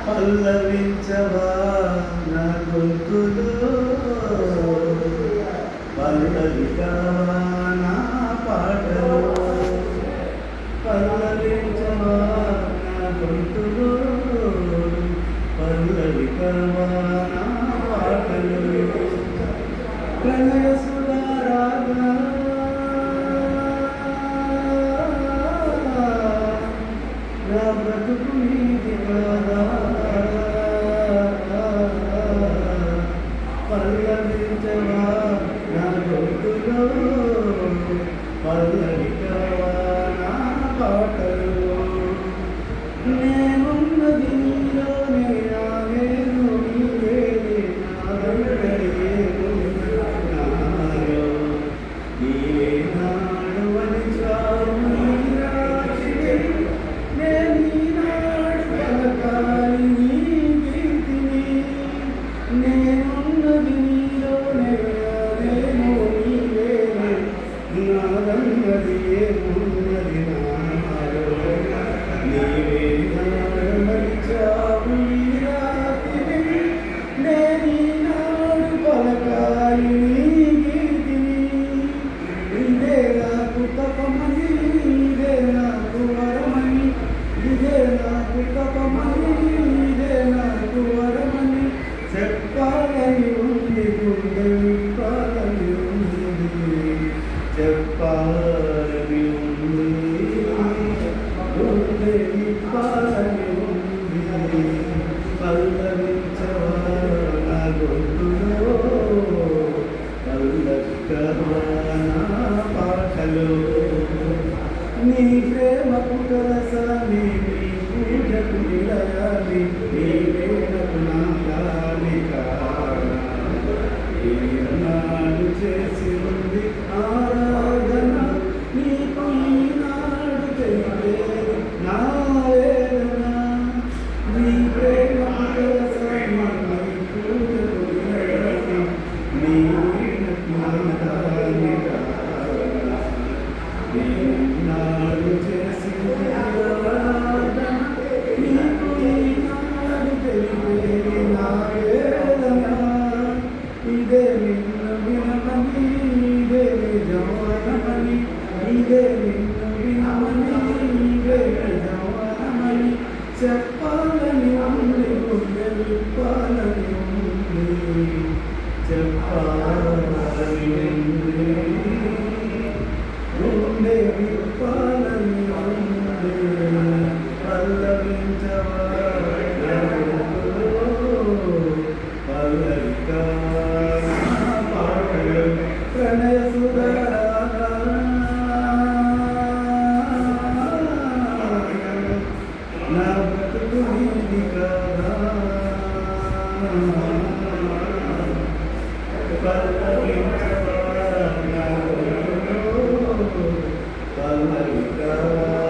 పల్లవించవా నా గొంతులో, పల్లవికావా నా పాటలో, పల్లవించవా నా గొంతులో, పల్లవికావా నా పాటలో, ప్రణయ సుధారాగా నా బ్రతుకు నీది కాదా, పల్లవించవా నా గొంతులో, పల్లవికావా నా పాటలో, నేనున్నది నీలోనే నేను నీవేలే నాలో, నీవే నాడు అని చావు నీరాశివే, నేనీనాడు పలకాలి నీ కీర్తిని, నేనున్నది నీలోనే నేను నీవేలే నాదన్నది ఏమున్నది నాలో, నీవే నాడు అని చావు నీరాశివే, నేనీనాడు పలకాలి నీ కీర్తిని, ఇదే నాకు తపమని, ఇదే నాకు వరమని, ఇదే నాకు తపమని, ఇదే నాకు వరమని చెప్పాలని ఉంది, గుండె విప్పాలని ఉంది, చెప్పాలని ఉంది, గుండె విప్పాలని ఉంది, పల్లవించవా నా గొంతులో, పల్లవికావా నా పాటలో, నీ ప్రేమకు కలసాలి, నీ పూజకు నిలయాలి, నీ వేలకు నాగాలి కానా, ఈనాడు చేసి ఉంది ఆరాధన, నీకు ఈనాడు తెలిపేది నా వేదన, నీ ప్రేమకు కలసాలి, నీ పూజకు నిలయాలి, నీ వేలకు నాగాలి కానా, ఈనాడు చేసి ఆరాధన, నీకు ఈనాడు తెలిపేది నా వేదన, ఇదే నిన్ను వినమని, ఇదే నిజమనమని, ఇదే నిన్ను వినమని, ఇదే నిజమనమని చెప్పాలని ఉంది, గుండె విప్పాలని ఉంది, చెప్పాలని ఉంది, గుండె విప్పాలని ఉంది, పల్లవించవా నా గొంతులో, పల్లవికావా నా పాటలో, ప్రణయ సుధారాగా నా బ్రతుకు నీది కాదా, పల్లవించవా నా గొంతులో, పల్లవికావా